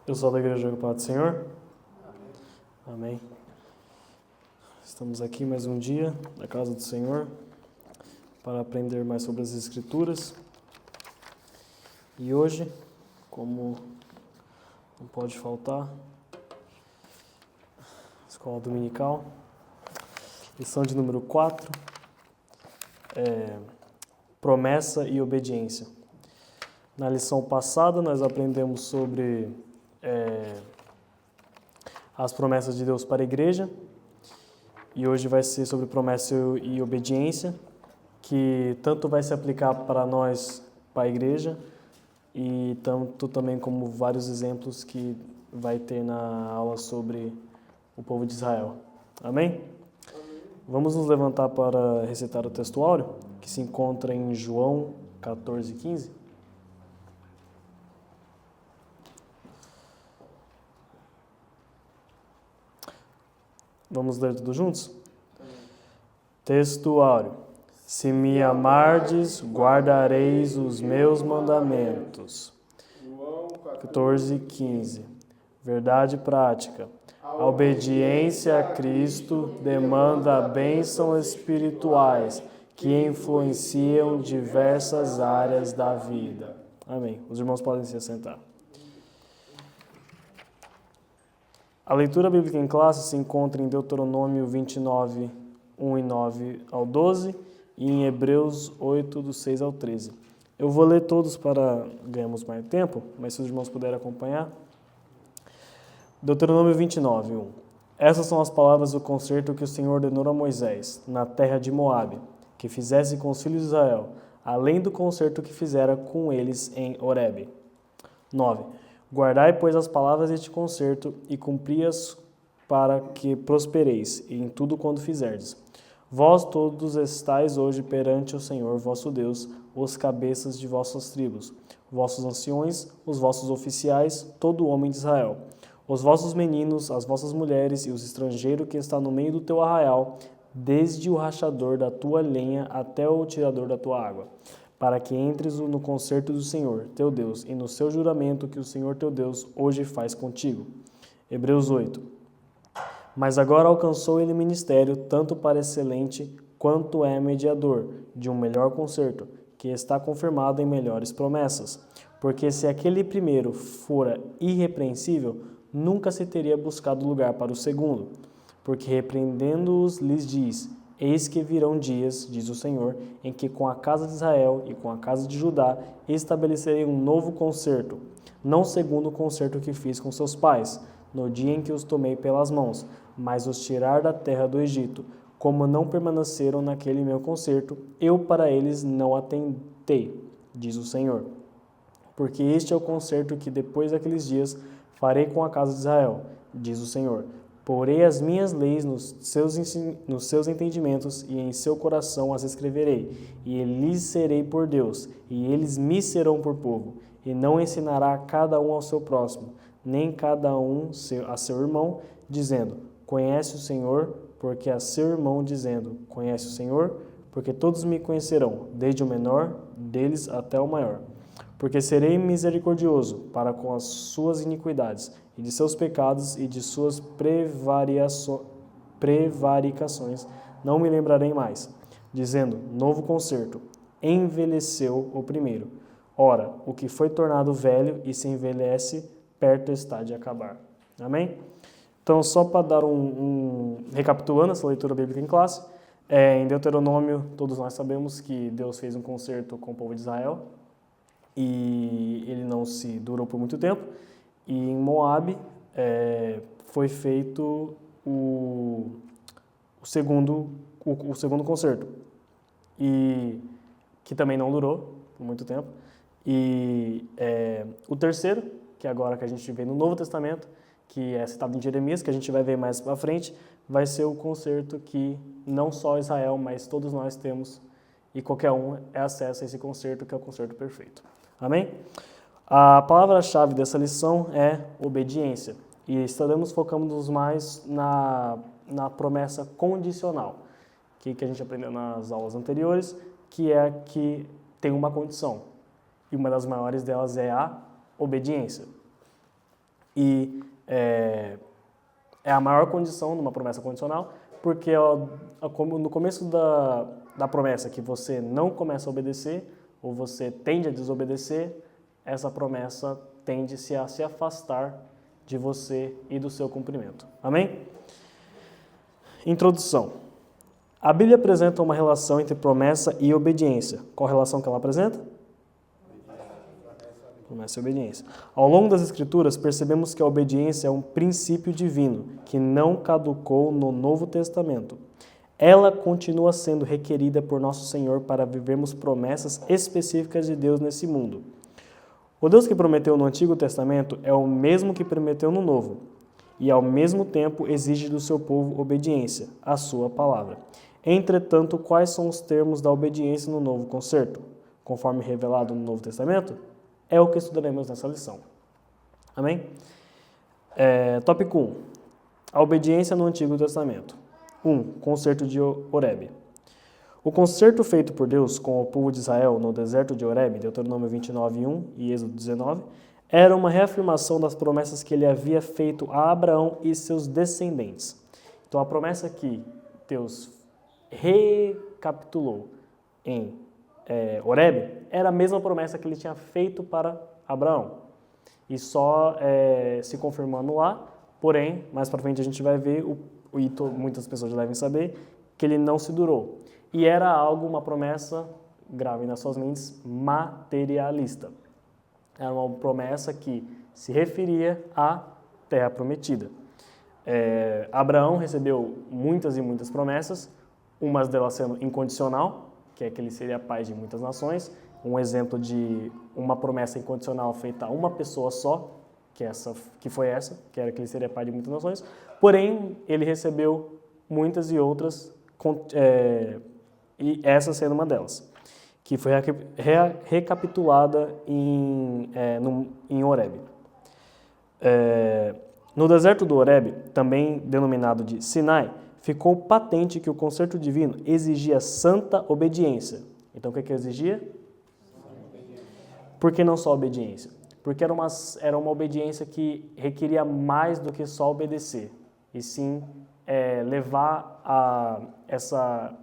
Eu sou da Igreja do Pai do Senhor. Amém. Estamos aqui mais um dia na casa do Senhor para aprender mais sobre as Escrituras. E hoje, como não pode faltar, escola dominical, lição de número 4, promessa e obediência. Na lição passada nós aprendemos sobre as promessas de Deus para a igreja, e hoje vai ser sobre promessa e obediência, que tanto vai se aplicar para nós, para a igreja, e tanto também como vários exemplos que vai ter na aula sobre o povo de Israel. Amém? Vamos nos levantar para recitar o texto áureo, que se encontra em João 14:15. Vamos ler tudo juntos? Texto áureo. Se me amardes, guardareis os meus mandamentos. 14:15. Verdade prática. A obediência a Cristo demanda bênçãos espirituais que influenciam diversas áreas da vida. Amém. Os irmãos podem se assentar. A leitura bíblica em classe se encontra em Deuteronômio 29, 1 e 9 ao 12 e em Hebreus 8, do 6 ao 13. Eu vou ler todos para ganharmos mais tempo, mas se os irmãos puderem acompanhar. Deuteronômio 29, 1. Essas são as palavras do concerto que o Senhor ordenou a Moisés, na terra de Moabe, que fizesse com os filhos de Israel, além do concerto que fizera com eles em Horebe. 9. Guardai, pois, as palavras deste concerto e cumpri-as para que prospereis em tudo quanto fizerdes. Vós todos estáis hoje perante o Senhor vosso Deus, os cabeças de vossas tribos, vossos anciões, os vossos oficiais, todo homem de Israel, os vossos meninos, as vossas mulheres e os estrangeiros que está no meio do teu arraial, desde o rachador da tua lenha até o tirador da tua água, para que entres no concerto do Senhor, teu Deus, e no seu juramento que o Senhor teu Deus hoje faz contigo. Hebreus 8. Mas agora alcançou ele ministério, tanto para excelente, quanto é mediador, de um melhor concerto, que está confirmado em melhores promessas. Porque se aquele primeiro fora irrepreensível, nunca se teria buscado lugar para o segundo. Porque repreendendo-os lhes diz: eis que virão dias, diz o Senhor, em que com a casa de Israel e com a casa de Judá estabelecerei um novo concerto, não segundo o concerto que fiz com seus pais, no dia em que os tomei pelas mãos, mas os tirar da terra do Egito. Como não permaneceram naquele meu concerto, eu para eles não atentei, diz o Senhor. Porque este é o concerto que depois daqueles dias farei com a casa de Israel, diz o Senhor. Porei as minhas leis nos seus entendimentos e em seu coração as escreverei, e lhes serei por Deus, e eles me serão por povo, e não ensinará cada um ao seu próximo, nem cada um a seu irmão, dizendo, conhece o Senhor, porque a seu irmão dizendo, conhece o Senhor, porque todos me conhecerão, desde o menor deles até o maior. Porque serei misericordioso para com as suas iniquidades, e de seus pecados e de suas prevaricações não me lembrarei mais, dizendo, novo concerto, envelheceu o primeiro. Ora, o que foi tornado velho e se envelhece, perto está de acabar. Amém? Então, só para dar recapitulando essa leitura bíblica em classe, em Deuteronômio, todos nós sabemos que Deus fez um concerto com o povo de Israel, e ele não se durou por muito tempo. E em Moabe foi feito o segundo concerto, e que também não durou por muito tempo. E o terceiro, que agora que a gente vê no Novo Testamento, que é citado em Jeremias, que a gente vai ver mais para frente, vai ser o concerto que não só Israel, mas todos nós temos, e qualquer um é acesso a esse concerto, que é o concerto perfeito. Amém? A palavra-chave dessa lição é obediência. E estaremos focando-nos mais na promessa condicional, que a gente aprendeu nas aulas anteriores, que é que tem uma condição. E uma das maiores delas é a obediência. e é a maior condição numa promessa condicional, porque no começo da promessa que você não começa a obedecer, ou você tende a desobedecer, essa promessa tende-se a se afastar de você e do seu cumprimento. Amém? Introdução. A Bíblia apresenta uma relação entre promessa e obediência. Qual relação que ela apresenta? Promessa e obediência. Ao longo das Escrituras, percebemos que a obediência é um princípio divino que não caducou no Novo Testamento. Ela continua sendo requerida por nosso Senhor para vivermos promessas específicas de Deus nesse mundo. O Deus que prometeu no Antigo Testamento é o mesmo que prometeu no Novo, e ao mesmo tempo exige do seu povo obediência à sua palavra. Entretanto, quais são os termos da obediência no Novo Concerto, conforme revelado no Novo Testamento? É o que estudaremos nessa lição. Amém? Tópico 1. A obediência no Antigo Testamento. 1. Concerto de Horebe. O concerto feito por Deus com o povo de Israel no deserto de Horebe, Deuteronômio 29:1 e Êxodo 19, era uma reafirmação das promessas que ele havia feito a Abraão e seus descendentes. Então, a promessa que Deus recapitulou em Horebe era a mesma promessa que ele tinha feito para Abraão. E só se confirmando lá, porém, mais para frente a gente vai ver, e muitas pessoas já devem saber, que ele não se durou. E era uma promessa, grave nas suas mentes, materialista. Era uma promessa que se referia à terra prometida. Abraão recebeu muitas e muitas promessas, umas delas sendo incondicional, que é que ele seria pai de muitas nações. Um exemplo de uma promessa incondicional feita a uma pessoa só, que foi essa, que era que ele seria pai de muitas nações. Porém, ele recebeu muitas e outras, e essa sendo uma delas, que foi recapitulada em Horebe. No deserto do Horebe, também denominado de Sinai, ficou patente que o concerto divino exigia santa obediência. Então, o que exigia? Por que não só obediência? Porque era uma obediência que requeria mais do que só obedecer, e sim levar essa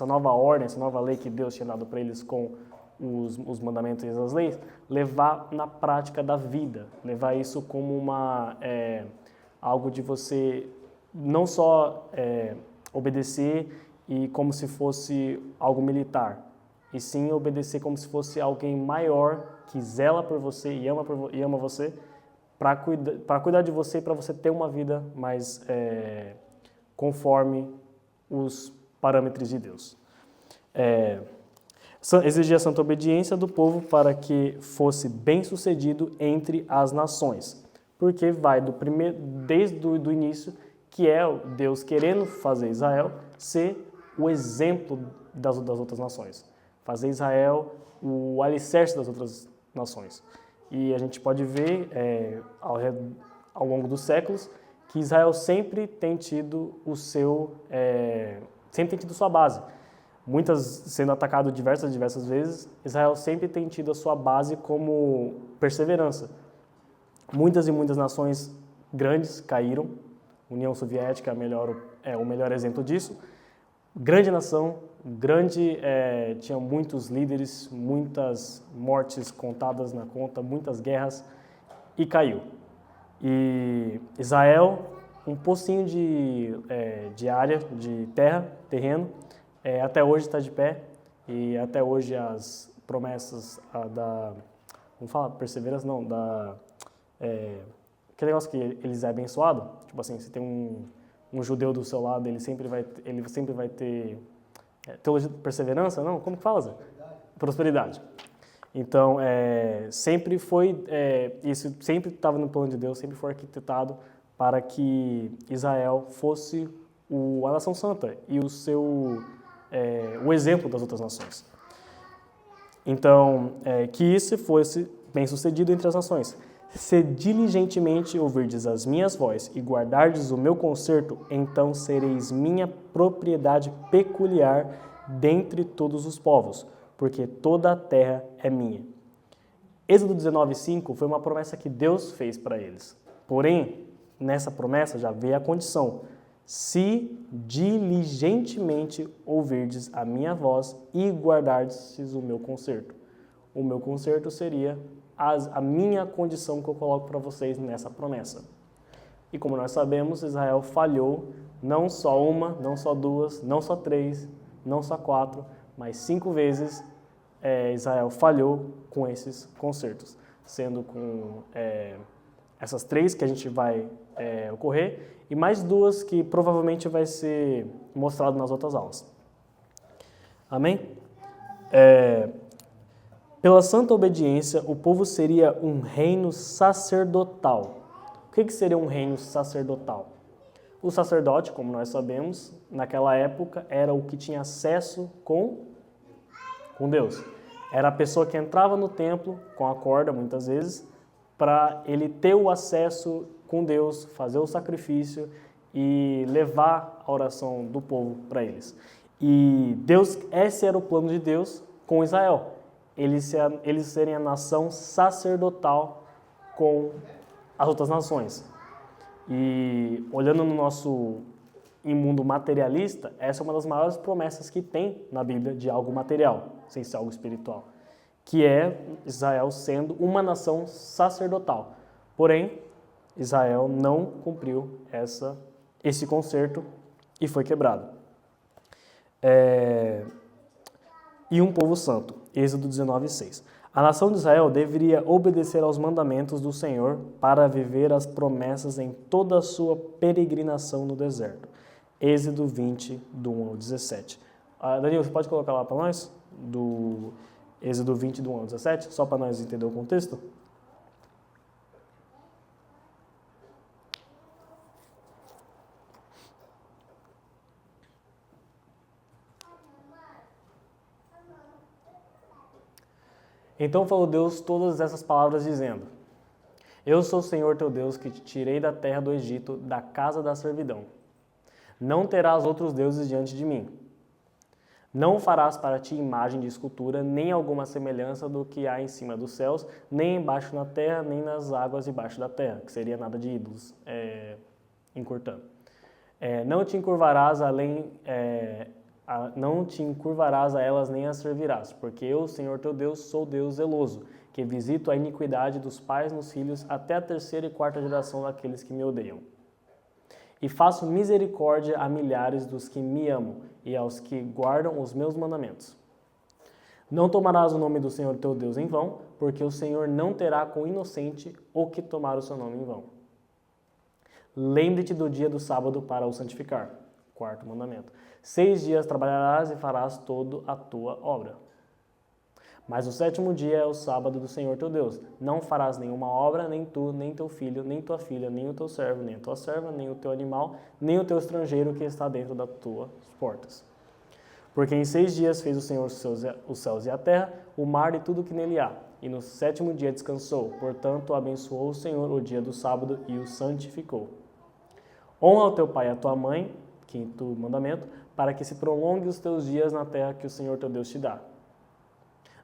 nova ordem, essa nova lei que Deus tinha dado para eles com os mandamentos e as leis, levar na prática da vida, levar isso como algo de você não só obedecer e como se fosse algo militar, e sim obedecer como se fosse alguém maior que zela por você e ama você para cuidar de você e para você ter uma vida mais conforme os parâmetros de Deus. Exigia a santa obediência do povo para que fosse bem sucedido entre as nações, porque vai desde o início, que é Deus querendo fazer Israel ser o exemplo das outras nações, fazer Israel o alicerce das outras nações. E a gente pode ver ao longo dos séculos que Israel sempre tem tido sua base. Muitas sendo atacado diversas vezes, Israel sempre tem tido a sua base como perseverança. Muitas e muitas nações grandes caíram. União Soviética é o melhor exemplo disso. Grande nação, tinha muitos líderes, muitas mortes contadas na conta, muitas guerras, e caiu. E Israel, um pocinho de área, de terreno, até hoje está de pé, e até hoje as promessas vamos falar perseverança, não, aquele negócio que eles é abençoado, tipo assim, se tem um judeu do seu lado, ele sempre vai ter teologia de perseverança, não? Como que fala, Zé? Prosperidade. Então, sempre foi, isso sempre estava no plano de Deus, sempre foi arquitetado para que Israel fosse a nação santa e o exemplo das outras nações. Então, que isso fosse bem sucedido entre as nações. Se diligentemente ouvirdes as minhas vozes e guardardes o meu concerto, então sereis minha propriedade peculiar dentre todos os povos, porque toda a terra é minha. Êxodo 19:5 foi uma promessa que Deus fez para eles, Porém, nessa promessa já veio a condição: se diligentemente ouvirdes a minha voz e guardardes o meu conserto. O meu conserto seria a minha condição que eu coloco para vocês nessa promessa. E como nós sabemos, Israel falhou não só uma, não só duas, não só três, não só quatro, mas 5 vezes Israel falhou com esses consertos, sendo com essas 3 que a gente vai ocorrer e mais 2 que provavelmente vai ser mostrado nas outras aulas. Amém? Pela santa obediência, o povo seria um reino sacerdotal. O que seria um reino sacerdotal? O sacerdote, como nós sabemos, naquela época era o que tinha acesso com Deus. Era a pessoa que entrava no templo com a corda, muitas vezes, para ele ter o acesso com Deus, fazer o sacrifício e levar a oração do povo para eles. E esse era o plano de Deus com Israel. Eles serem a nação sacerdotal com as outras nações. E olhando no nosso mundo materialista, essa é uma das maiores promessas que tem na Bíblia de algo material, sem ser algo espiritual, que é Israel sendo uma nação sacerdotal. Porém, Israel não cumpriu esse concerto e foi quebrado. E um povo santo, Êxodo 19:6. A nação de Israel deveria obedecer aos mandamentos do Senhor para viver as promessas em toda a sua peregrinação no deserto. Êxodo 20, do 1 ao 17. Danilo, você pode colocar lá para nós? Do Êxodo 20, do 1 ao 17, só para nós entender o contexto? Então falou Deus todas essas palavras dizendo: Eu sou o Senhor teu Deus que te tirei da terra do Egito, da casa da servidão. Não terás outros deuses diante de mim. Não farás para ti imagem de escultura, nem alguma semelhança do que há em cima dos céus, nem embaixo na terra, nem nas águas debaixo da terra, que seria nada de ídolos, encurtando. Não te encurvarás não te encurvarás a elas nem as servirás, porque eu, Senhor teu Deus, sou Deus zeloso, que visito a iniquidade dos pais nos filhos até a 3ª e 4ª geração daqueles que me odeiam. E faço misericórdia a milhares dos que me amam e aos que guardam os meus mandamentos. Não tomarás o nome do Senhor teu Deus em vão, porque o Senhor não terá com o inocente o que tomar o seu nome em vão. Lembre-te do dia do sábado para o santificar. 4º mandamento. 6 dias trabalharás e farás toda a tua obra. Mas o 7º dia é o sábado do Senhor teu Deus. Não farás nenhuma obra, nem tu, nem teu filho, nem tua filha, nem o teu servo, nem a tua serva, nem o teu animal, nem o teu estrangeiro que está dentro das tuas portas. Porque em 6 dias fez o Senhor os céus e a terra, o mar e tudo que nele há. E no 7º dia descansou. Portanto, abençoou o Senhor o dia do sábado e o santificou. Honra o teu pai e a tua mãe, 5º mandamento, para que se prolongue os teus dias na terra que o Senhor teu Deus te dá.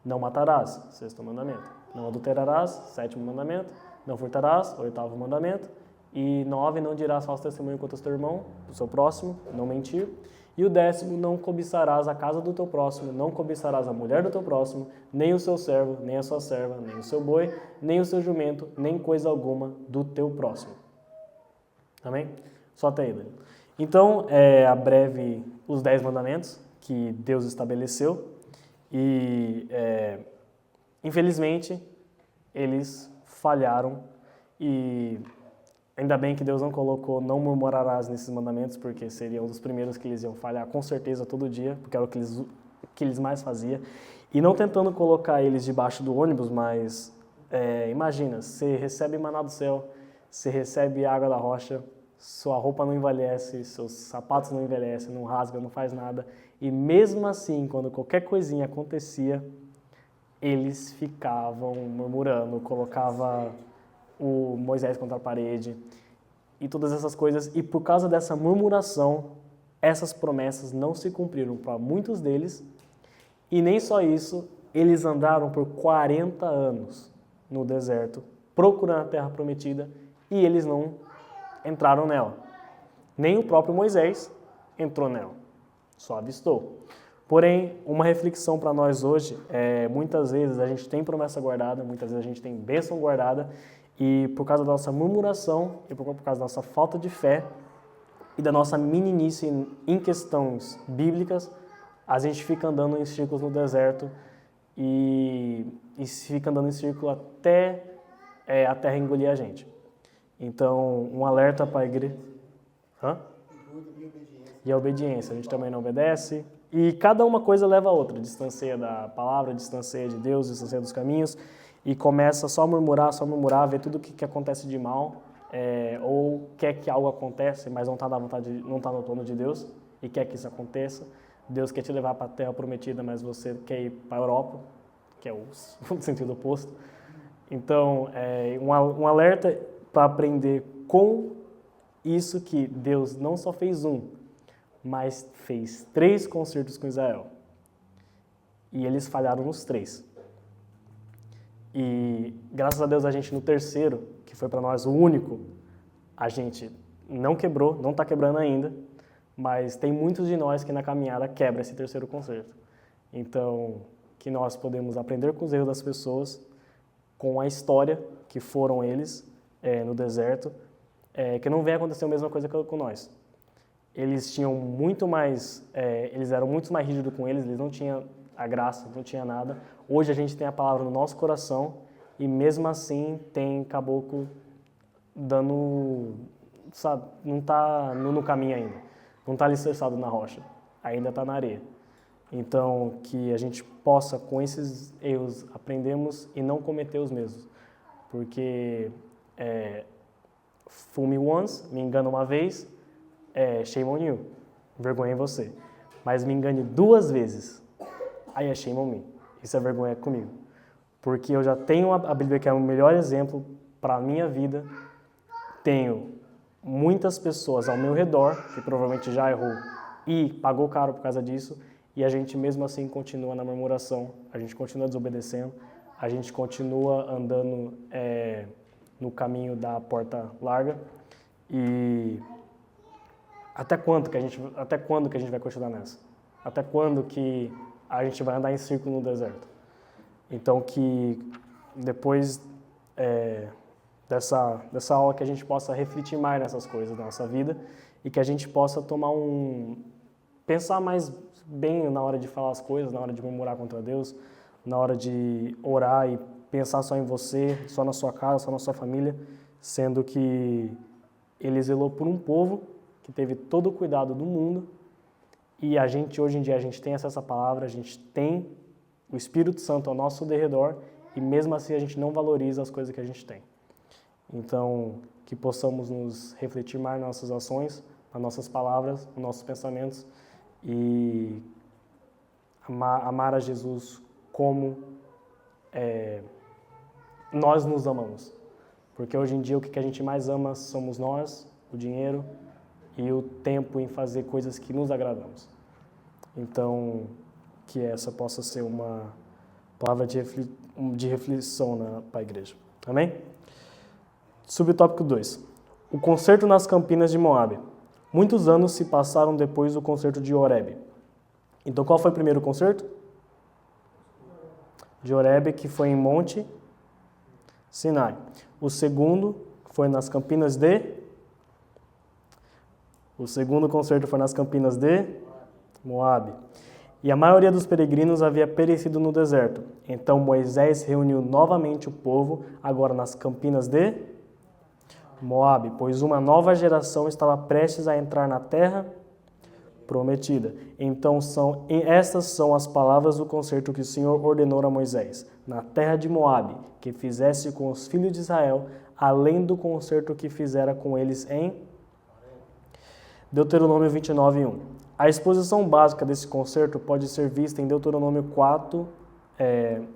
Não matarás, 6º mandamento. Não adulterarás, 7º mandamento. Não furtarás, 8º mandamento. E 9, não dirás falso testemunho contra o teu irmão, o seu próximo, não mentir. E o 10º, não cobiçarás a casa do teu próximo, não cobiçarás a mulher do teu próximo, nem o seu servo, nem a sua serva, nem o seu boi, nem o seu jumento, nem coisa alguma do teu próximo. Amém? Só até aí, Dani. Então, a breve, os 10 mandamentos que Deus estabeleceu e, infelizmente, eles falharam e ainda bem que Deus não colocou não murmurarás nesses mandamentos, porque seria um dos primeiros que eles iam falhar com certeza todo dia, porque era o que eles mais faziam. E não tentando colocar eles debaixo do ônibus, mas imagina, você recebe maná do céu, você recebe água da rocha, sua roupa não envelhece, seus sapatos não envelhecem, não rasga, não faz nada. E mesmo assim, quando qualquer coisinha acontecia, eles ficavam murmurando, colocava o Moisés contra a parede e todas essas coisas. E por causa dessa murmuração, essas promessas não se cumpriram para muitos deles. E nem só isso, eles andaram por 40 anos no deserto, procurando a terra prometida e eles não entraram nela. Nem o próprio Moisés entrou nela, só avistou. Porém, uma reflexão para nós hoje é, muitas vezes a gente tem promessa guardada, muitas vezes a gente tem bênção guardada, e por causa da nossa murmuração e por causa da nossa falta de fé e da nossa meninice em questões bíblicas, a gente fica andando em círculos no deserto e fica andando em círculo até a terra engolir a gente. Então, um alerta para a igreja. E a obediência. A gente também não obedece. E cada uma coisa leva a outra. Distancia da palavra, distancia de Deus, distancia dos caminhos. E começa só a murmurar, ver tudo o que acontece de mal. Ou quer que algo aconteça, mas não está na vontade, não está no plano de Deus. E quer que isso aconteça. Deus quer te levar para a terra prometida, mas você quer ir para a Europa, que é o sentido oposto. Então, um alerta para aprender com isso que Deus não só fez mas fez 3 concertos com Israel. E eles falharam nos 3. E graças a Deus a gente no terceiro, que foi para nós o único, a gente não quebrou, não está quebrando ainda, mas tem muitos de nós que na caminhada quebra esse terceiro concerto. Então, que nós podemos aprender com os erros das pessoas, com a história que foram eles no deserto, que não venha acontecer a mesma coisa com nós. Eles tinham muito mais, eles eram muito mais rígidos com eles não tinham a graça, não tinha nada. Hoje a gente tem a palavra no nosso coração e mesmo assim tem caboclo dando, sabe, não está no caminho ainda, não está alicerçado na rocha, ainda está na areia. Então, que a gente possa, com esses erros, aprendermos e não cometer os mesmos. Porque fool me once, me engana uma vez, shame on you, vergonha em você. Mas me engane 2 vezes, aí é shame on me, isso é vergonha comigo. Porque eu já tenho a Bíblia que é o melhor exemplo para a minha vida, tenho muitas pessoas ao meu redor, que provavelmente já errou e pagou caro por causa disso, e a gente mesmo assim continua na murmuração, a gente continua desobedecendo, a gente continua andando no caminho da porta larga. E até quando que a gente vai continuar nessa? Até quando que a gente vai andar em círculo no deserto? Então que depois dessa aula que a gente possa refletir mais nessas coisas da nossa vida e que a gente possa pensar mais bem na hora de falar as coisas, na hora de murmurar contra Deus, na hora de orar e pensar só em você, só na sua casa, só na sua família, sendo que Ele zelou por um povo que teve todo o cuidado do mundo e a gente, hoje em dia, a gente tem acesso à palavra, a gente tem o Espírito Santo ao nosso derredor e mesmo assim a gente não valoriza as coisas que a gente tem. Então, que possamos nos refletir mais nas nossas ações, nas nossas palavras, nos nossos pensamentos e amar a Jesus como nós nos amamos. Porque hoje em dia o que a gente mais ama somos nós, o dinheiro e o tempo em fazer coisas que nos agradamos. Então, que essa possa ser uma palavra de reflexão para a igreja. Amém? Subtópico 2. O concerto nas campinas de Moabe. Muitos anos se passaram depois do concerto de Horebe. Então, qual foi o primeiro concerto? De Horebe, que foi em Monte Sinai. O segundo foi nas campinas de... O segundo concerto foi nas campinas de Moabe. E a maioria dos peregrinos havia perecido no deserto. Então Moisés reuniu novamente o povo, agora nas campinas de Moabe, pois uma nova geração estava prestes a entrar na terra prometida. Então estas são as palavras do concerto que o Senhor ordenou a Moisés, na terra de Moabe, que fizesse com os filhos de Israel, além do concerto que fizera com eles em Deuteronômio 29:1. A exposição básica desse concerto pode ser vista em Deuteronômio 4,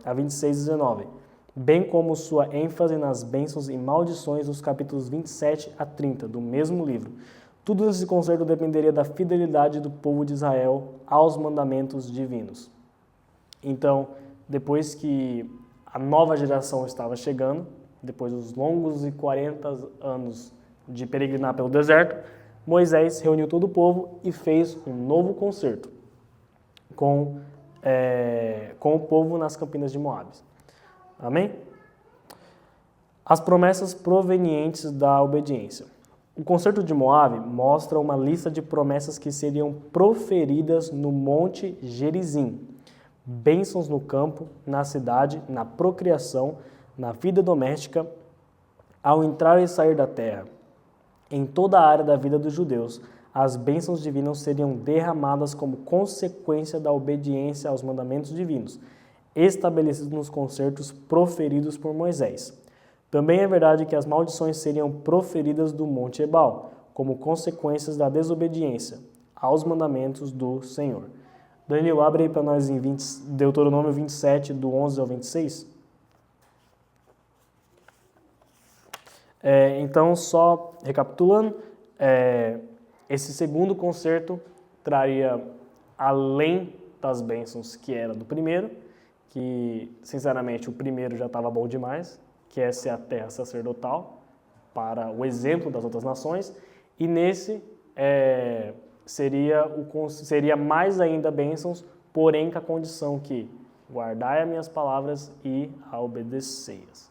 a 26:19, bem como sua ênfase nas bênçãos e maldições dos capítulos 27 a 30 do mesmo livro. Tudo nesse concerto dependeria da fidelidade do povo de Israel aos mandamentos divinos. Então, depois que a nova geração estava chegando, depois dos longos e 40 anos de peregrinar pelo deserto, Moisés reuniu todo o povo e fez um novo concerto com o povo nas campinas de Moabe. Amém? As promessas provenientes da obediência. O concerto de Moabe mostra uma lista de promessas que seriam proferidas no Monte Gerizim. Bênçãos no campo, na cidade, na procriação, na vida doméstica, ao entrar e sair da terra. Em toda a área da vida dos judeus, as bênçãos divinas seriam derramadas como consequência da obediência aos mandamentos divinos, estabelecidos nos concertos proferidos por Moisés. Também é verdade que as maldições seriam proferidas do Monte Ebal, como consequências da desobediência aos mandamentos do Senhor. Danilo, abre aí para nós em Deuteronômio 27, do 11 ao 26. Então, só recapitulando, esse segundo concerto traria, além das bênçãos que era do primeiro, que, sinceramente, o primeiro já estava bom demais, que é ser a terra sacerdotal, para o exemplo das outras nações, e nesse seria mais ainda bênçãos, porém com a condição que guardai as minhas palavras e a obedecei-as.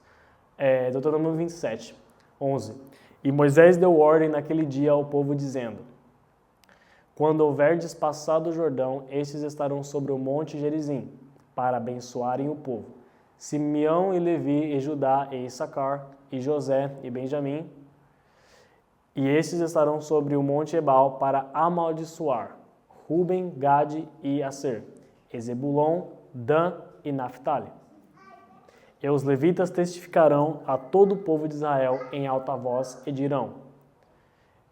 Deuteronômio 27, 11. E Moisés deu ordem naquele dia ao povo, dizendo: quando houverdes passado o Jordão, estes estarão sobre o monte Gerizim, para abençoarem o povo. Simeão e Levi, e Judá, e Issacar, e José, e Benjamim, e estes estarão sobre o monte Ebal para amaldiçoar Ruben, Gade e Aser, e Zebulon, Dan e Naphtali. E os levitas testificarão a todo o povo de Israel em alta voz e dirão: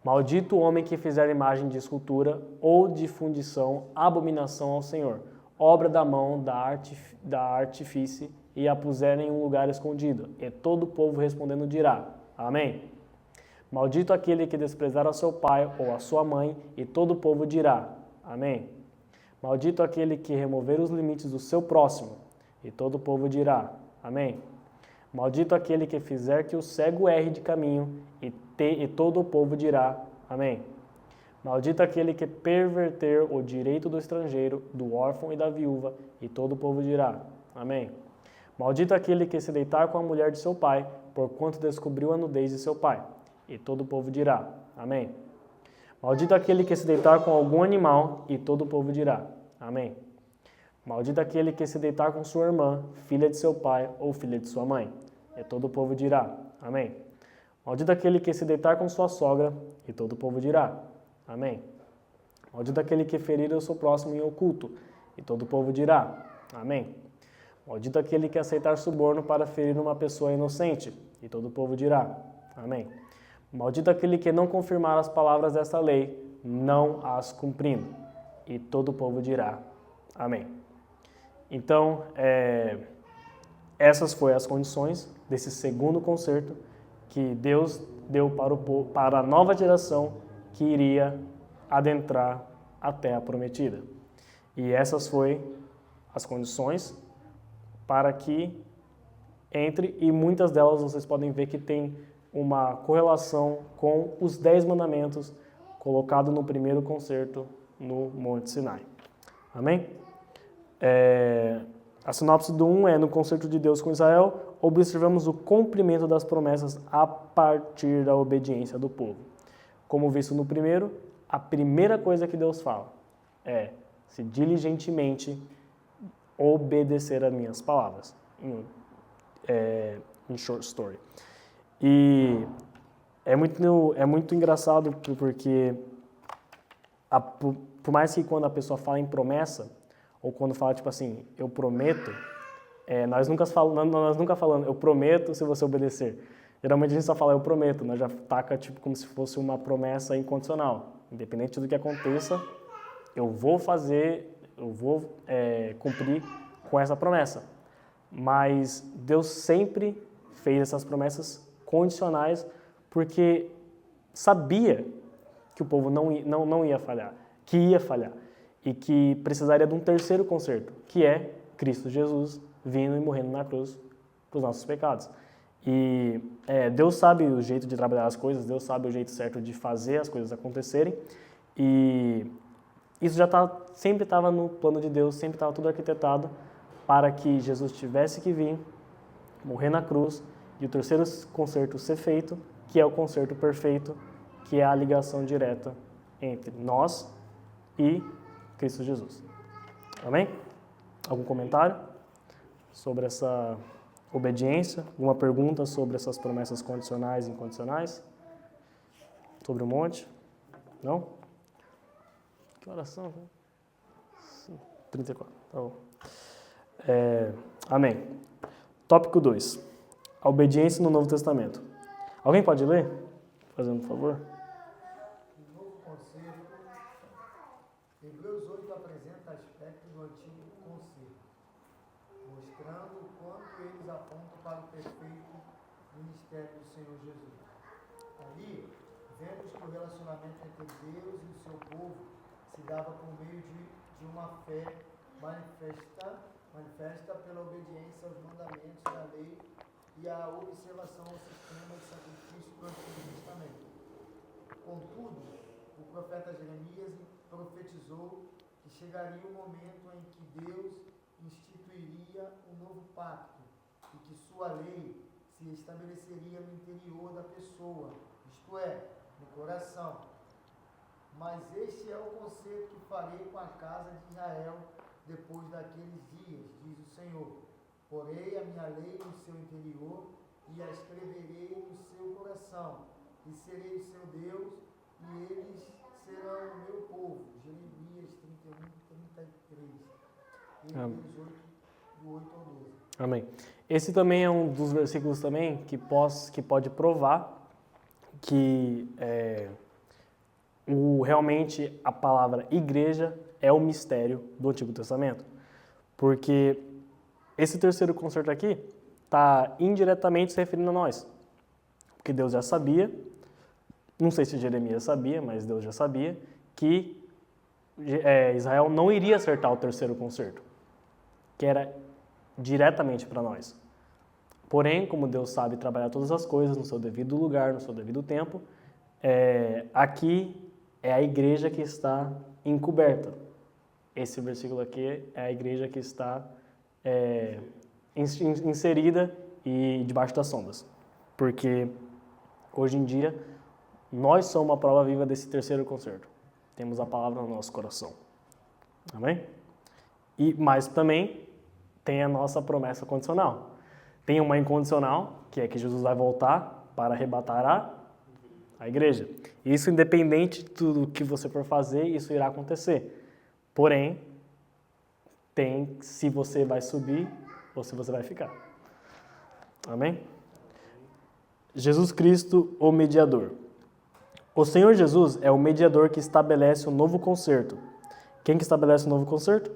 maldito o homem que fizer imagem de escultura ou de fundição, abominação ao Senhor, obra da mão da artífice, e a puser em um lugar escondido. E todo o povo respondendo dirá: amém. Maldito aquele que desprezar a seu pai ou a sua mãe, e todo o povo dirá: amém. Maldito aquele que remover os limites do seu próximo, e todo o povo dirá: amém. Maldito aquele que fizer que o cego erre de caminho, e todo o povo dirá: amém. Maldito aquele que perverter o direito do estrangeiro, do órfão e da viúva, e todo o povo dirá: amém. Maldito aquele que se deitar com a mulher de seu pai, porquanto descobriu a nudez de seu pai, e todo o povo dirá: amém. Maldito aquele que se deitar com algum animal, e todo o povo dirá: amém. Maldito aquele que se deitar com sua irmã, filha de seu pai ou filha de sua mãe, e todo o povo dirá: amém. Maldito aquele que se deitar com sua sogra, e todo o povo dirá: amém. Maldito aquele que ferir o seu próximo em oculto, e todo o povo dirá: amém. Maldito aquele que aceitar suborno para ferir uma pessoa inocente, e todo o povo dirá: amém. Maldito aquele que não confirmar as palavras desta lei, não as cumprindo, e todo o povo dirá: amém. Então, essas foram as condições desse segundo concerto que Deus deu para a nova geração que iria adentrar a Terra Prometida. E essas foram as condições para que entre, e muitas delas vocês podem ver que tem uma correlação com os 10 mandamentos colocados no primeiro concerto no Monte Sinai. Amém? A sinopse do 1 é: no concerto de Deus com Israel, observamos o cumprimento das promessas a partir da obediência do povo. Como visto no primeiro, a primeira coisa que Deus fala é se diligentemente obedecer as minhas palavras, em short story. E é muito engraçado porque por mais que quando a pessoa fala em promessa, ou quando fala tipo assim, eu prometo, nós nunca falamos, eu prometo se você obedecer. Geralmente a gente só fala, eu prometo, nós já taca tipo como se fosse uma promessa incondicional. Independente do que aconteça, eu vou cumprir com essa promessa. Mas Deus sempre fez essas promessas condicionais porque sabia que o povo não ia falhar, que ia falhar, e que precisaria de um terceiro concerto, que é Cristo Jesus vindo e morrendo na cruz para os nossos pecados. E Deus sabe o jeito de trabalhar as coisas, Deus sabe o jeito certo de fazer as coisas acontecerem. E isso sempre estava no plano de Deus, sempre estava tudo arquitetado para que Jesus tivesse que vir, morrer na cruz e o terceiro concerto ser feito, que é o concerto perfeito, que é a ligação direta entre nós e Cristo Jesus. Amém? Algum comentário sobre essa obediência? Alguma pergunta sobre essas promessas condicionais e incondicionais? Sobre o monte? Não? Que oração? 34. Tá bom. Amém. Tópico 2. A obediência no Novo Testamento. Alguém pode ler? Fazendo um favor. O novo concerto, Hebreus 8 apresenta aspectos do antigo concerto, mostrando o quanto eles apontam para o perfeito ministério do Senhor Jesus. Ali, vemos que o relacionamento entre Deus e o seu povo se dava por meio de uma fé manifesta pela obediência aos mandamentos da lei e a observação ao sistema de sacrifício do Antigo Testamento. Contudo, o profeta Jeremias profetizou que chegaria o momento em que Deus instituiria um novo pacto e que sua lei se estabeleceria no interior da pessoa, isto é, no coração. Mas este é o concerto que farei com a casa de Israel depois daqueles dias, diz o Senhor. Porei a minha lei no seu interior e a escreverei no seu coração, e serei o seu Deus, e eles serão o meu povo. Jeremias 31, 33. Hebreus 8, do 8 ao 12. Amém. Esse também é um dos versículos também que pode provar que realmente a palavra igreja é o mistério do Antigo Testamento. Porque esse terceiro concerto aqui está indiretamente se referindo a nós. Porque Deus já sabia, não sei se Jeremias sabia, mas Deus já sabia, que Israel não iria acertar o terceiro concerto, que era diretamente para nós. Porém, como Deus sabe trabalhar todas as coisas no seu devido lugar, no seu devido tempo, aqui é a igreja que está encoberta. Esse versículo aqui é a igreja que está inserida e debaixo das sombras. Porque hoje em dia nós somos uma prova viva desse terceiro concerto. Temos a palavra no nosso coração. Amém? Mas também tem a nossa promessa condicional. Tem uma incondicional, que é que Jesus vai voltar para arrebatar a igreja. Isso, independente de tudo que você for fazer, isso irá acontecer. Porém, tem se você vai subir ou se você vai ficar. Amém? Jesus Cristo, o mediador. O Senhor Jesus é o mediador que estabelece o novo concerto. Quem que estabelece o novo concerto?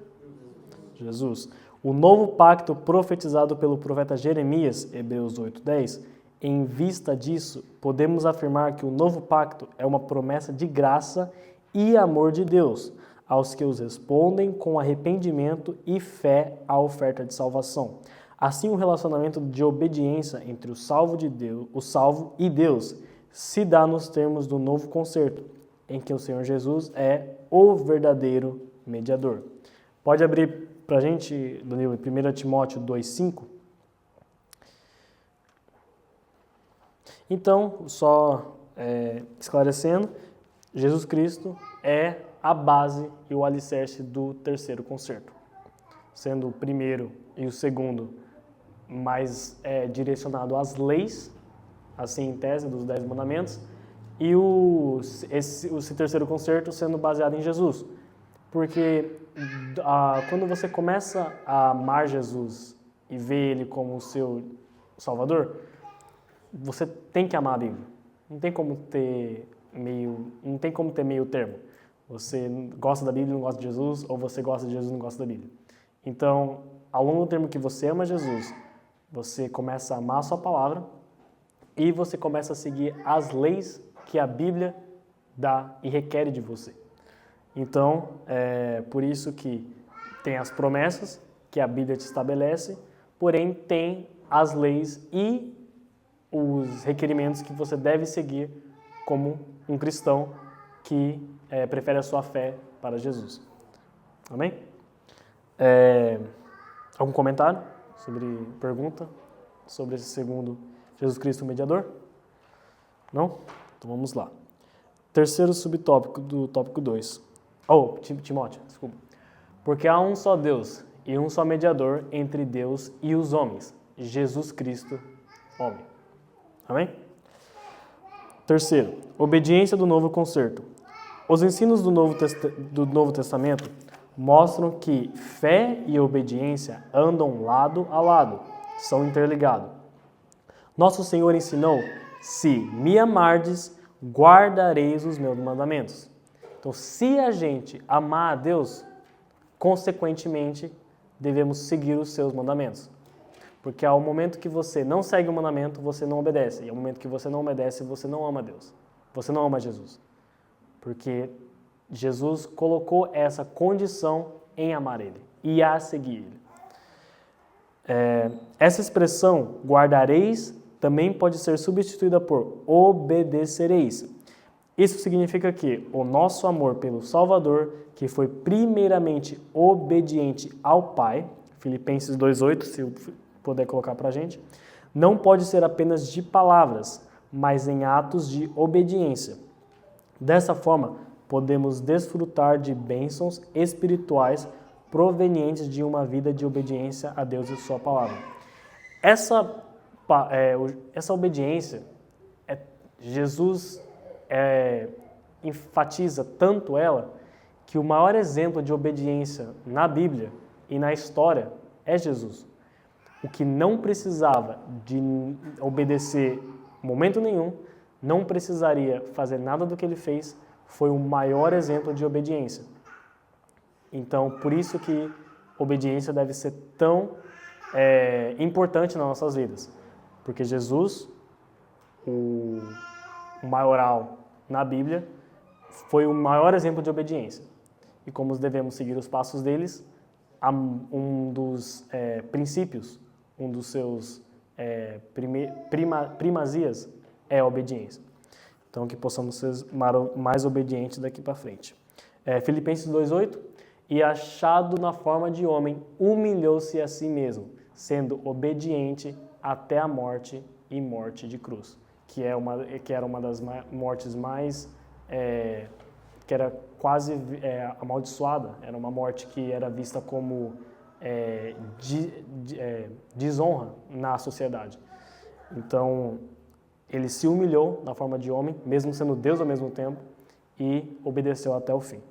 Jesus. O novo pacto profetizado pelo profeta Jeremias, Hebreus 8:10, em vista disso, podemos afirmar que o novo pacto é uma promessa de graça e amor de Deus aos que os respondem com arrependimento e fé à oferta de salvação. Assim, o relacionamento de obediência entre o salvo e Deus se dá nos termos do novo concerto, em que o Senhor Jesus é o verdadeiro mediador. Pode abrir para a gente, Danilo, 1 Timóteo 2,5. Então, só esclarecendo, Jesus Cristo é a base e o alicerce do terceiro concerto, sendo o primeiro e o segundo mais direcionado às leis, assim em tese, dos 10 mandamentos, e esse terceiro concerto sendo baseado em Jesus. Porque quando você começa a amar Jesus e ver Ele como o seu Salvador, você tem que amar a Bíblia. Não tem como ter meio termo. Você gosta da Bíblia e não gosta de Jesus, ou você gosta de Jesus e não gosta da Bíblia. Então, ao longo do tempo que você ama Jesus, você começa a amar a sua palavra e você começa a seguir as leis que a Bíblia dá e requer de você. Então, por isso que tem as promessas que a Bíblia te estabelece, porém tem as leis e os requerimentos que você deve seguir como um cristão que prefere a sua fé para Jesus. Amém? Algum comentário sobre pergunta sobre esse segundo Jesus Cristo mediador? Não? Então vamos lá. Terceiro subtópico do tópico 2. Timóteo, desculpa. Porque há um só Deus e um só mediador entre Deus e os homens, Jesus Cristo, homem. Amém? Terceiro, obediência do novo concerto. Os ensinos do Novo Testamento mostram que fé e obediência andam lado a lado, são interligados. Nosso Senhor ensinou: se me amardes, guardareis os meus mandamentos. Então, se a gente amar a Deus, consequentemente, devemos seguir os seus mandamentos. Porque ao momento que você não segue o mandamento, você não obedece. E ao momento que você não obedece, você não ama Deus. Você não ama Jesus. Porque Jesus colocou essa condição em amar Ele e a seguir Ele. Essa expressão, guardareis, também pode ser substituída por obedecereis. Isso significa que o nosso amor pelo Salvador, que foi primeiramente obediente ao Pai, Filipenses 2,8, se puder colocar para a gente, não pode ser apenas de palavras, mas em atos de obediência. Dessa forma, podemos desfrutar de bênçãos espirituais provenientes de uma vida de obediência a Deus e sua palavra. Essa obediência, Jesus enfatiza tanto ela, que o maior exemplo de obediência na Bíblia e na história é Jesus. O que não precisava de obedecer em momento nenhum, não precisaria fazer nada do que ele fez, foi o maior exemplo de obediência. Então, por isso que obediência deve ser tão importante nas nossas vidas. Porque Jesus, o maioral na Bíblia, foi o maior exemplo de obediência. E como devemos seguir os passos deles, um dos princípios, um dos seus primazias é a obediência. Então, que possamos ser mais obedientes daqui para frente. Filipenses 2,8, e achado na forma de homem, humilhou-se a si mesmo, sendo obediente até a morte e morte de cruz, que era uma das mortes mais, que era quase amaldiçoada, era uma morte que era vista como desonra na sociedade. Então, ele se humilhou na forma de homem, mesmo sendo Deus ao mesmo tempo, e obedeceu até o fim.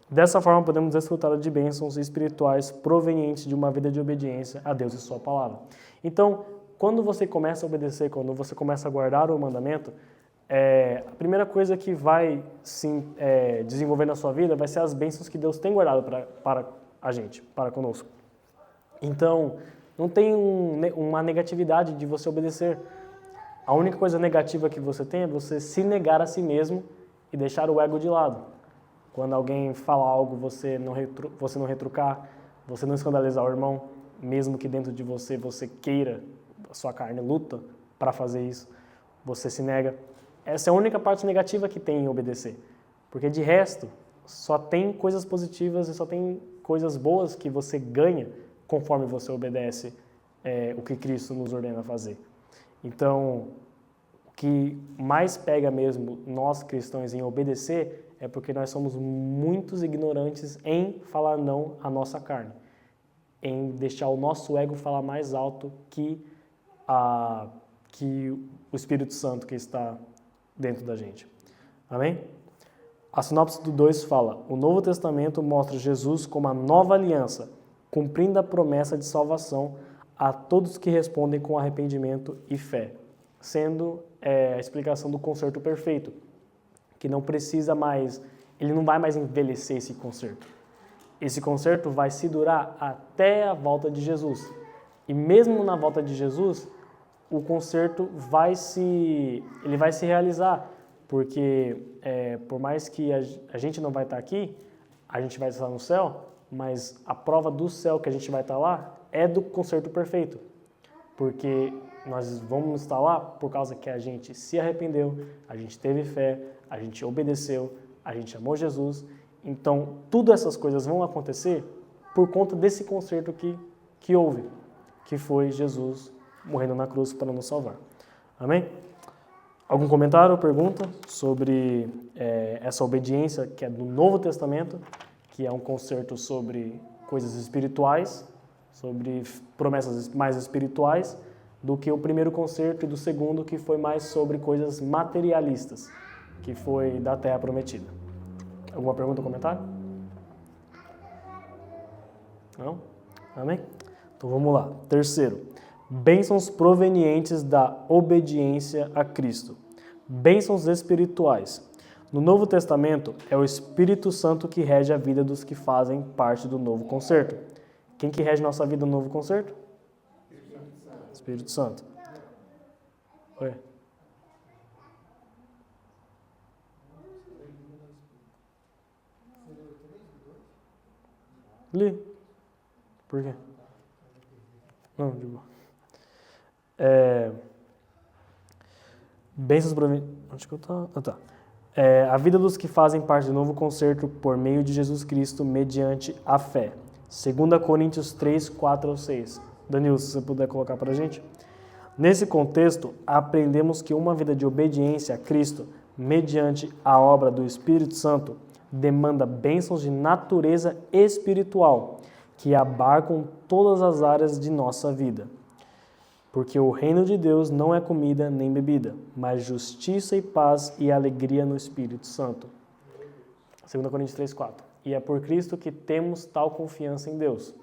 Dessa forma, podemos desfrutar de bênçãos espirituais provenientes de uma vida de obediência a Deus e sua palavra. Então, quando você começa a obedecer, quando você começa a guardar o mandamento, a primeira coisa que vai se desenvolver na sua vida vai ser as bênçãos que Deus tem guardado para a gente, para conosco. Então, não tem uma negatividade de você obedecer. A única coisa negativa que você tem é você se negar a si mesmo e deixar o ego de lado. Quando alguém fala algo, você não retrucar, você não escandalizar o irmão, mesmo que dentro de você queira, a sua carne luta para fazer isso, você se nega. Essa é a única parte negativa que tem em obedecer. Porque de resto, só tem coisas positivas e só tem coisas boas que você ganha conforme você obedece o que Cristo nos ordena fazer. Então, o que mais pega mesmo nós cristãos em obedecer é porque nós somos muitos ignorantes em falar não à nossa carne, em deixar o nosso ego falar mais alto que o Espírito Santo que está dentro da gente. Amém? A sinopse do 2 fala: o Novo Testamento mostra Jesus como a nova aliança, cumprindo a promessa de salvação a todos que respondem com arrependimento e fé, sendo a explicação do concerto perfeito, que não precisa mais, ele não vai mais envelhecer esse concerto. Esse concerto vai se durar até a volta de Jesus. E mesmo na volta de Jesus, o concerto vai se realizar, porque por mais que a gente não vai estar aqui, a gente vai estar no céu, mas a prova do céu que a gente vai estar lá é do concerto perfeito. Porque nós vamos estar lá por causa que a gente se arrependeu, a gente teve fé, a gente obedeceu, a gente amou Jesus. Então, tudo essas coisas vão acontecer por conta desse concerto que houve, que foi Jesus morrendo na cruz para nos salvar. Amém? Algum comentário ou pergunta sobre essa obediência que é do Novo Testamento, que é um concerto sobre coisas espirituais, sobre promessas mais espirituais, do que o primeiro concerto e do segundo, que foi mais sobre coisas materialistas, que foi da Terra Prometida. Alguma pergunta ou comentário? Não? Amém? Então vamos lá. Terceiro, bênçãos provenientes da obediência a Cristo. Bênçãos espirituais. No Novo Testamento, é o Espírito Santo que rege a vida dos que fazem parte do novo concerto. Quem que rege nossa vida no novo concerto? Espírito Santo. Oi. Li. Por quê? Não, de boa. Bênçãos provenientes... Onde que eu tô? Ah, tá. A vida dos que fazem parte do novo concerto por meio de Jesus Cristo mediante a fé. 2 Coríntios 3, 4 ao 6. Danilo, se você puder colocar para a gente. Nesse contexto, aprendemos que uma vida de obediência a Cristo, mediante a obra do Espírito Santo, demanda bênçãos de natureza espiritual, que abarcam todas as áreas de nossa vida. Porque o reino de Deus não é comida nem bebida, mas justiça e paz e alegria no Espírito Santo. 2 Coríntios 3, 4. E é por Cristo que temos tal confiança em Deus.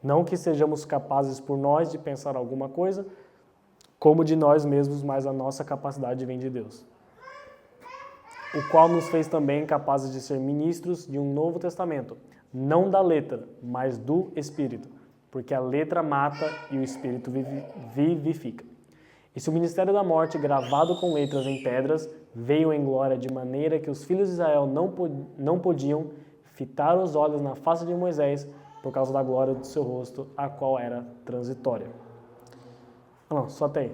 Não que sejamos capazes por nós de pensar alguma coisa, como de nós mesmos, mas a nossa capacidade vem de Deus. O qual nos fez também capazes de ser ministros de um novo testamento, não da letra, mas do Espírito, porque a letra mata e o Espírito vivifica. E se o ministério da morte, gravado com letras em pedras, veio em glória de maneira que os filhos de Israel não podiam fitar os olhos na face de Moisés por causa da glória do seu rosto, a qual era transitória. Não, só tem.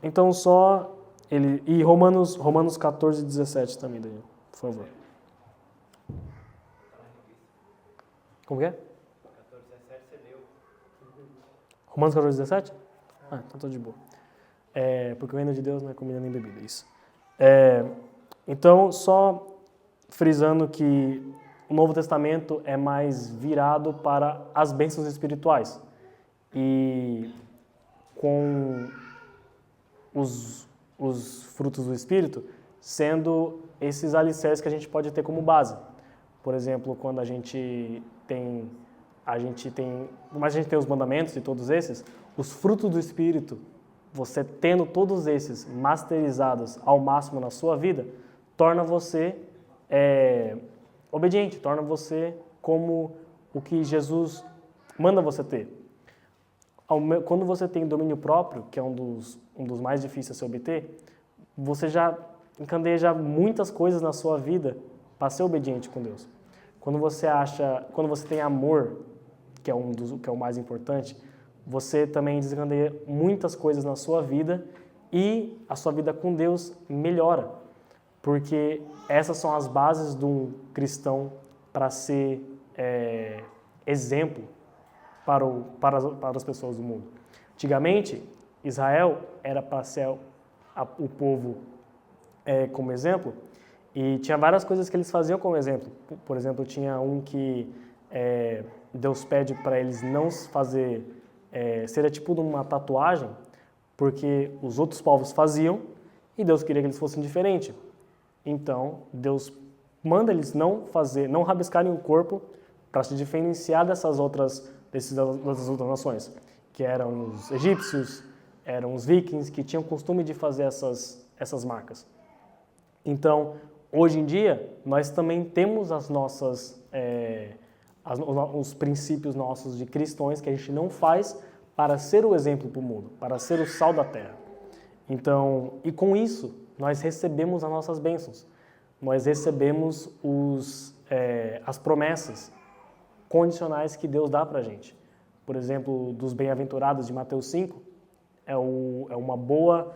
Então só ele... E Romanos 14, 17 também, Daniel, por favor. Como que é? 14, 17 você leu. Romanos 14, 17? Ah, então tô de boa. Porque o reino de Deus não é comida nem bebida, isso. Então, só frisando que o Novo Testamento é mais virado para as bênçãos espirituais. E com os frutos do Espírito sendo esses alicerces que a gente pode ter como base. Por exemplo, quando a gente tem os mandamentos e todos esses, os frutos do Espírito, você tendo todos esses masterizados ao máximo na sua vida, torna você obediente, torna você como o que Jesus manda você ter. Quando você tem domínio próprio, que é um dos mais difíceis a se obter, você já encandeia muitas coisas na sua vida para ser obediente com Deus. Quando você tem amor, que é o mais importante, você também desencadeia muitas coisas na sua vida e a sua vida com Deus melhora, porque essas são as bases de um cristão para ser exemplo para as pessoas do mundo. Antigamente, Israel era para ser o povo como exemplo, e tinha várias coisas que eles faziam como exemplo. Por exemplo, tinha um que Deus pede para eles não fazer, seria tipo uma tatuagem, porque os outros povos faziam e Deus queria que eles fossem diferentes. Então, Deus manda eles não rabiscarem o corpo para se diferenciar dessas outras nações, que eram os egípcios, eram os vikings, que tinham o costume de fazer essas marcas. Então, hoje em dia, nós também temos os princípios nossos de cristãos que a gente não faz para ser o exemplo para o mundo, para ser o sal da terra. Então, e com isso, nós recebemos as nossas bênçãos. Nós recebemos as promessas condicionais que Deus dá para a gente. por exemplo, dos bem-aventurados de Mateus 5, é uma boa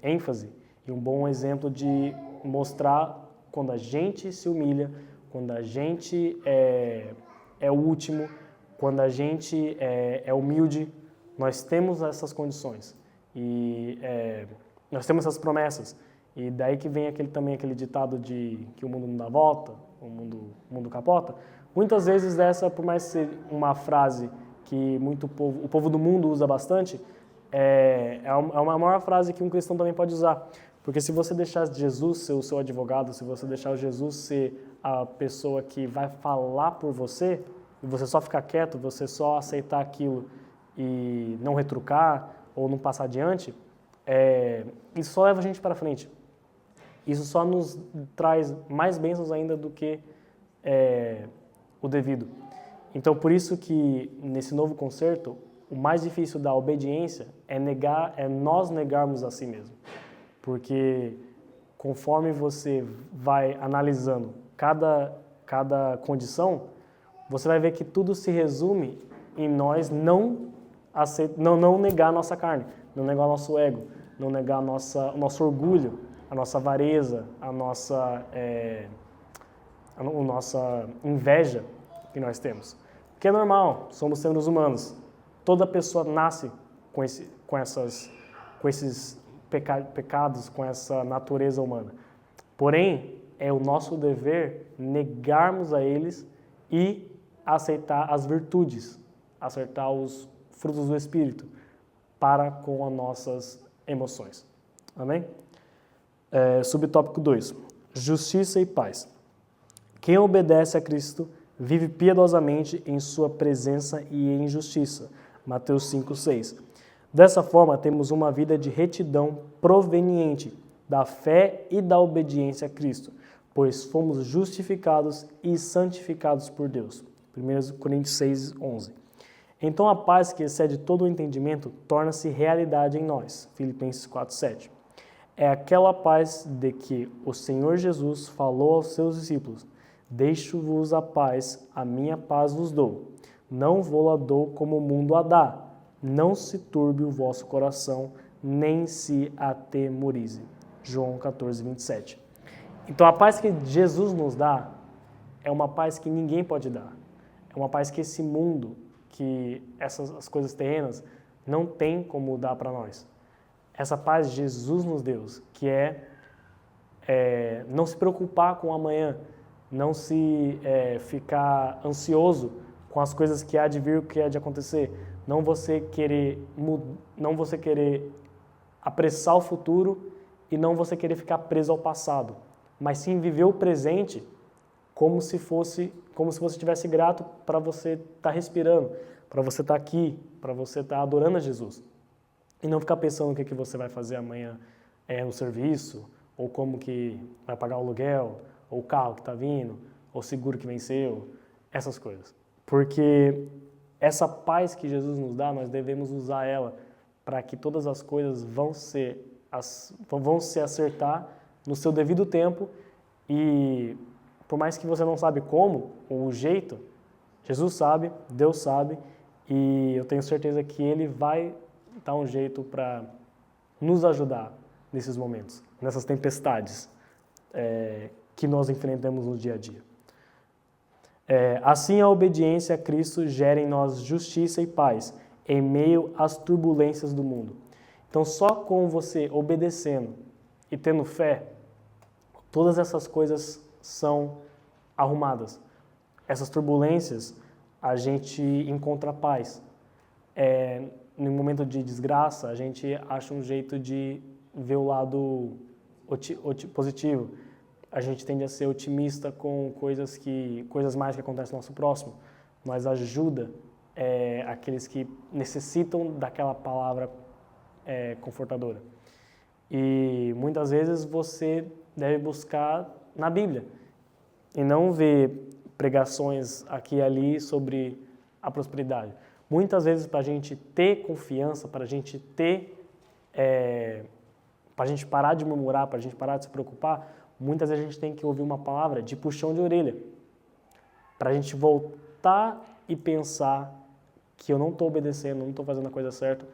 ênfase e um bom exemplo de mostrar quando a gente se humilha, quando a gente é o último, quando a gente é humilde, nós temos essas condições e nós temos essas promessas. E daí que vem também aquele ditado de que o mundo não dá volta, o mundo capota. Muitas vezes por mais ser uma frase que o povo do mundo usa bastante, é uma maior frase que um cristão também pode usar. Porque se você deixar Jesus ser o seu advogado, se você deixar Jesus ser a pessoa que vai falar por você, e você só ficar quieto, você só aceitar aquilo e não retrucar ou não passar adiante, isso só leva a gente para frente. Isso só nos traz mais bênçãos ainda do que o devido. Então, por isso que nesse novo concerto, o mais difícil da obediência é nós negarmos a si mesmo. Porque conforme você vai analisando cada condição, você vai ver que tudo se resume em nós não negar a nossa carne, não negar o nosso ego, não negar o nosso orgulho, a nossa avareza, a nossa inveja que nós temos. Porque é normal, somos seres humanos. Toda pessoa nasce com esses pecados, com essa natureza humana. Porém, é o nosso dever negarmos a eles e aceitar as virtudes, aceitar os frutos do Espírito para com as nossas emoções. Amém? Subtópico 2. Justiça e paz. Quem obedece a Cristo vive piedosamente em sua presença e em justiça. Mateus 5:6. Dessa forma, temos uma vida de retidão proveniente da fé e da obediência a Cristo, pois fomos justificados e santificados por Deus. 1 Coríntios 6:11. Então a paz que excede todo o entendimento torna-se realidade em nós. Filipenses 4:7. É aquela paz de que o Senhor Jesus falou aos seus discípulos: deixo-vos a paz, a minha paz vos dou. Não vou-la dou como o mundo a dá. Não se turbe o vosso coração, nem se atemorize. João 14:27. Então a paz que Jesus nos dá é uma paz que ninguém pode dar. É uma paz que esse mundo, que as coisas terrenas, não tem como dar para nós. Essa paz Jesus nos deu, que é não se preocupar com o amanhã, não se ficar ansioso com as coisas que há de vir, que há de acontecer. Não você querer apressar o futuro e não você querer ficar preso ao passado, mas sim viver o presente como se você estivesse grato para você estar respirando, para você estar aqui, para você estar adorando a Jesus. E não ficar pensando o que você vai fazer amanhã no serviço, ou como que vai pagar o aluguel, ou o carro que está vindo, ou o seguro que venceu, essas coisas. Porque essa paz que Jesus nos dá, nós devemos usar ela para que todas as coisas vão se acertar no seu devido tempo e por mais que você não sabe como, ou o jeito, Jesus sabe, Deus sabe e eu tenho certeza que Ele vai dar um jeito para nos ajudar nesses momentos, nessas tempestades que nós enfrentamos no dia a dia. Assim, a obediência a Cristo gera em nós justiça e paz, em meio às turbulências do mundo. Então, só com você obedecendo e tendo fé, todas essas coisas são arrumadas. Essas turbulências, a gente encontra paz. No momento de desgraça, a gente acha um jeito de ver o lado positivo. A gente tende a ser otimista com coisas mais que acontecem no nosso próximo, mas ajuda aqueles que necessitam daquela palavra confortadora. E muitas vezes você deve buscar na Bíblia e não ver pregações aqui e ali sobre a prosperidade. Muitas vezes para a gente ter confiança, para a gente parar de murmurar, para a gente parar de se preocupar, muitas vezes a gente tem que ouvir uma palavra de puxão de orelha, para a gente voltar e pensar que eu não estou obedecendo, não estou fazendo a coisa certa.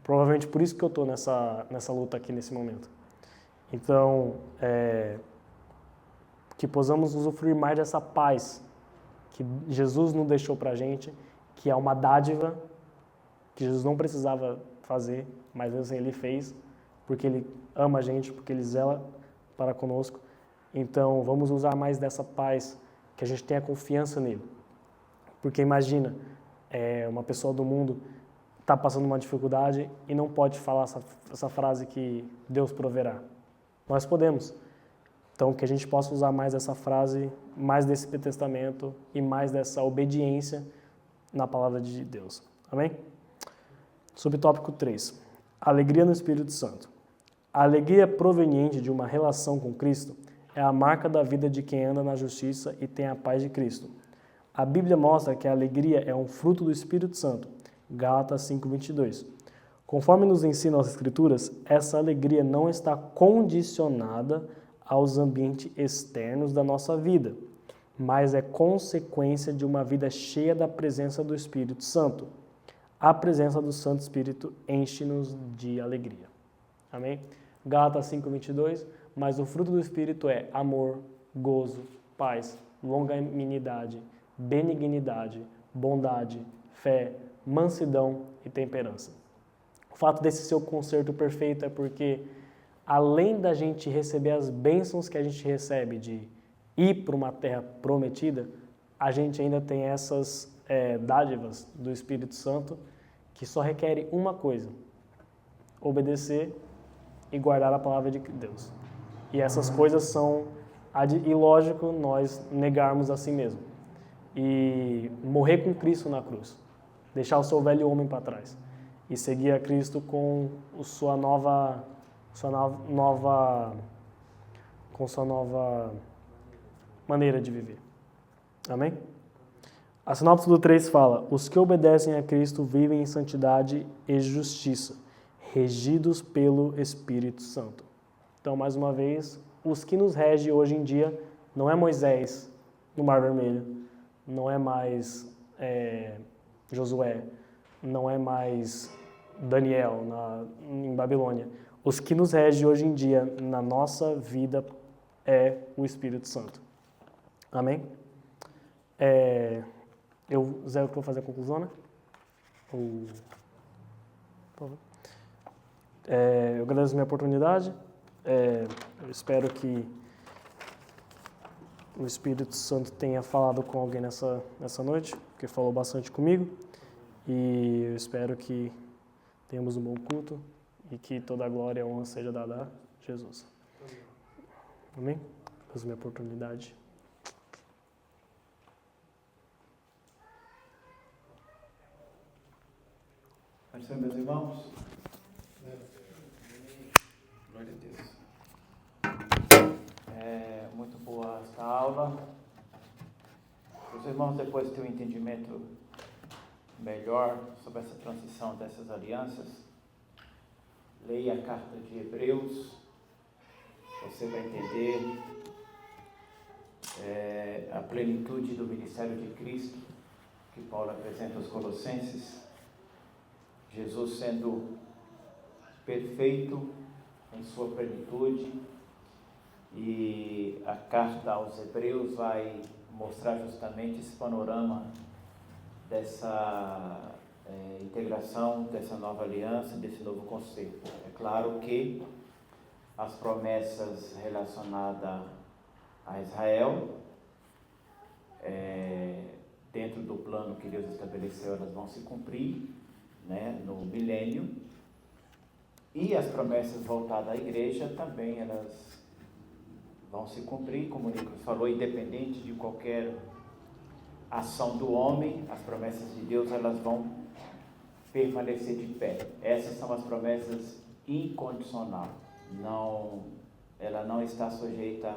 Provavelmente por isso que eu estou nessa luta aqui nesse momento. Então, que possamos usufruir mais dessa paz que Jesus nos deixou para a gente, que é uma dádiva que Jesus não precisava fazer, mas assim, Ele fez, porque Ele ama a gente, porque Ele zela para conosco. Então, vamos usar mais dessa paz, que a gente tenha confiança nele. Porque imagina, uma pessoa do mundo está passando uma dificuldade e não pode falar essa frase que Deus proverá. Nós podemos. Então, que a gente possa usar mais essa frase, mais desse testamento e mais dessa obediência na palavra de Deus. Amém? Subtópico 3. Alegria no Espírito Santo. A alegria proveniente de uma relação com Cristo é a marca da vida de quem anda na justiça e tem a paz de Cristo. A Bíblia mostra que a alegria é um fruto do Espírito Santo. Gálatas 5:22. Conforme nos ensinam as Escrituras, essa alegria não está condicionada aos ambientes externos da nossa vida, mas é consequência de uma vida cheia da presença do Espírito Santo. A presença do Santo Espírito enche-nos de alegria. Amém? Gálatas 5:22, mas o fruto do Espírito é amor, gozo, paz, longanimidade, benignidade, bondade, fé, mansidão e temperança. O fato desse ser o concerto perfeito é porque, além da gente receber as bênçãos que a gente recebe de ir para uma terra prometida, a gente ainda tem essas dádivas do Espírito Santo que só requerem uma coisa: obedecer e guardar a palavra de Deus. E essas coisas são ilógico nós negarmos a si mesmo e morrer com Cristo na cruz, deixar o seu velho homem para trás e seguir a Cristo com sua nova maneira de viver. Amém? A sinopse do 3 fala: os que obedecem a Cristo vivem em santidade e justiça, regidos pelo Espírito Santo. Então, mais uma vez, os que nos regem hoje em dia não é Moisés no Mar Vermelho, não é mais Josué, não é mais Daniel em Babilônia. Os que nos regem hoje em dia na nossa vida é o Espírito Santo. Amém? Zé, eu vou fazer a conclusão, né? Por favor. Eu agradeço a minha oportunidade. Eu espero que o Espírito Santo tenha falado com alguém nessa noite, porque falou bastante comigo. E eu espero que tenhamos um bom culto e que toda a glória e a honra seja dada a Jesus. Amém? Agradeço a minha oportunidade. Pode ser, meus irmãos? Glória a Deus. Muito boa esta aula. Os irmãos depois têm um entendimento melhor sobre essa transição dessas alianças. Leia a carta de Hebreus, você vai entender a plenitude do ministério de Cristo que Paulo apresenta aos Colossenses. Jesus sendo perfeito em sua plenitude, e a carta aos Hebreus vai mostrar justamente esse panorama dessa integração, dessa nova aliança, desse novo conceito. É claro que as promessas relacionadas a Israel, dentro do plano que Deus estabeleceu, elas vão se cumprir, né, no milênio, e as promessas voltadas à igreja também elas vão se cumprir, como o Nicolas falou, independente de qualquer ação do homem, as promessas de Deus elas vão permanecer de pé. Essas são as promessas incondicionais. Ela não está sujeita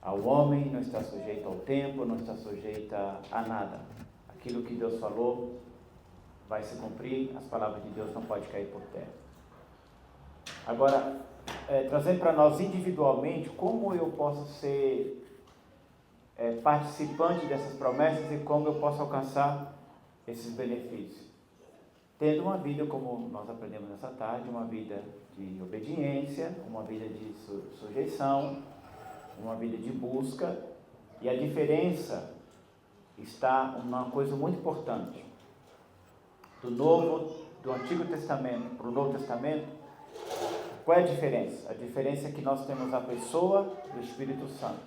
ao homem, não está sujeita ao tempo, não está sujeita a nada. Aquilo que Deus falou vai se cumprir, as palavras de Deus não podem cair por terra. Agora, trazendo para nós individualmente, como eu posso ser participante dessas promessas e como eu posso alcançar esses benefícios? Tendo uma vida, como nós aprendemos nessa tarde, uma vida de obediência, uma vida de sujeição, uma vida de busca. E a diferença está uma coisa muito importante. Do Antigo Testamento para o Novo Testamento, qual é a diferença? A diferença é que nós temos a pessoa do Espírito Santo.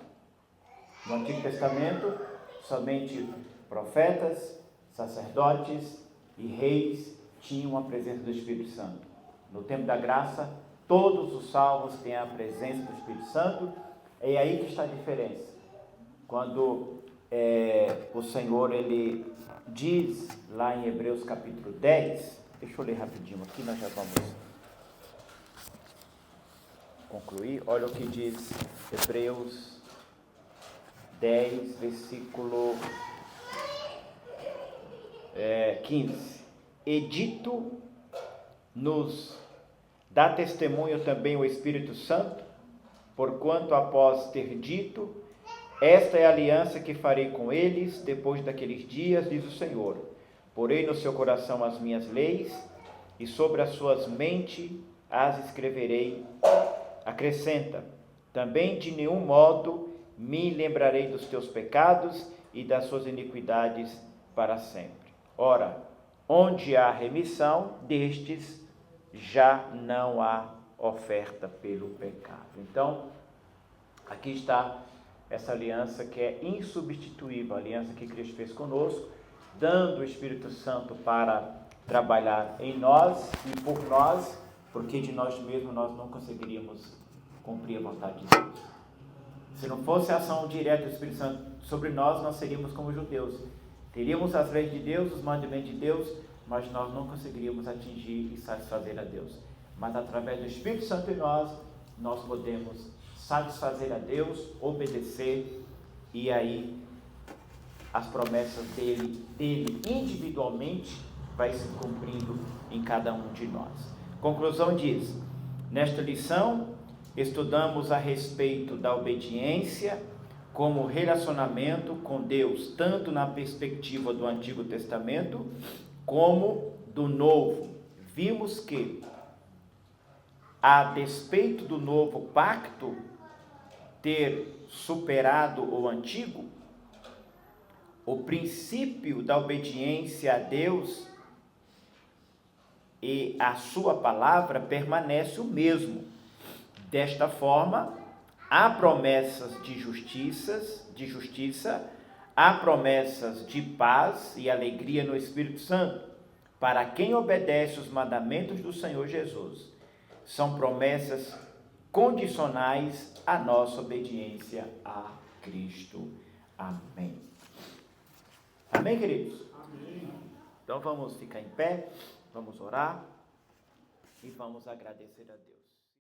No Antigo Testamento, somente profetas, sacerdotes e reis tinham a presença do Espírito Santo. No tempo da graça, todos os salvos têm a presença do Espírito Santo. É aí que está a diferença. Quando o Senhor, ele diz lá em Hebreus capítulo 10, deixa eu ler rapidinho aqui, nós já vamos concluir. Olha o que diz Hebreus 10, versículo 15. Edito nos dá testemunho também o Espírito Santo, porquanto após ter dito, esta é a aliança que farei com eles depois daqueles dias, diz o Senhor. Porei no seu coração as minhas leis, e sobre as suas mentes as escreverei. Acrescenta, também de nenhum modo me lembrarei dos teus pecados e das suas iniquidades para sempre. Ora, onde há remissão destes, já não há oferta pelo pecado. Então, aqui está essa aliança que é insubstituível, a aliança que Cristo fez conosco, dando o Espírito Santo para trabalhar em nós e por nós, porque de nós mesmos nós não conseguiríamos cumprir a vontade de Deus. Se não fosse a ação direta do Espírito Santo sobre nós, nós seríamos como judeus. Teríamos as leis de Deus, os mandamentos de Deus, mas nós não conseguiríamos atingir e satisfazer a Deus. Mas através do Espírito Santo em nós, nós podemos satisfazer a Deus, obedecer, e aí as promessas dele individualmente vai se cumprindo em cada um de nós. Conclusão diz, nesta lição estudamos a respeito da obediência como relacionamento com Deus, tanto na perspectiva do Antigo Testamento como do Novo. Vimos que, a despeito do novo pacto ter superado o antigo, o princípio da obediência a Deus e a sua palavra permanece o mesmo. Desta forma, há promessas de justiça, há promessas de paz e alegria no Espírito Santo, para quem obedece os mandamentos do Senhor Jesus. São promessas condicionais à nossa obediência a Cristo. Amém. Amém, queridos? Amém. Então vamos ficar em pé, vamos orar e vamos agradecer a Deus.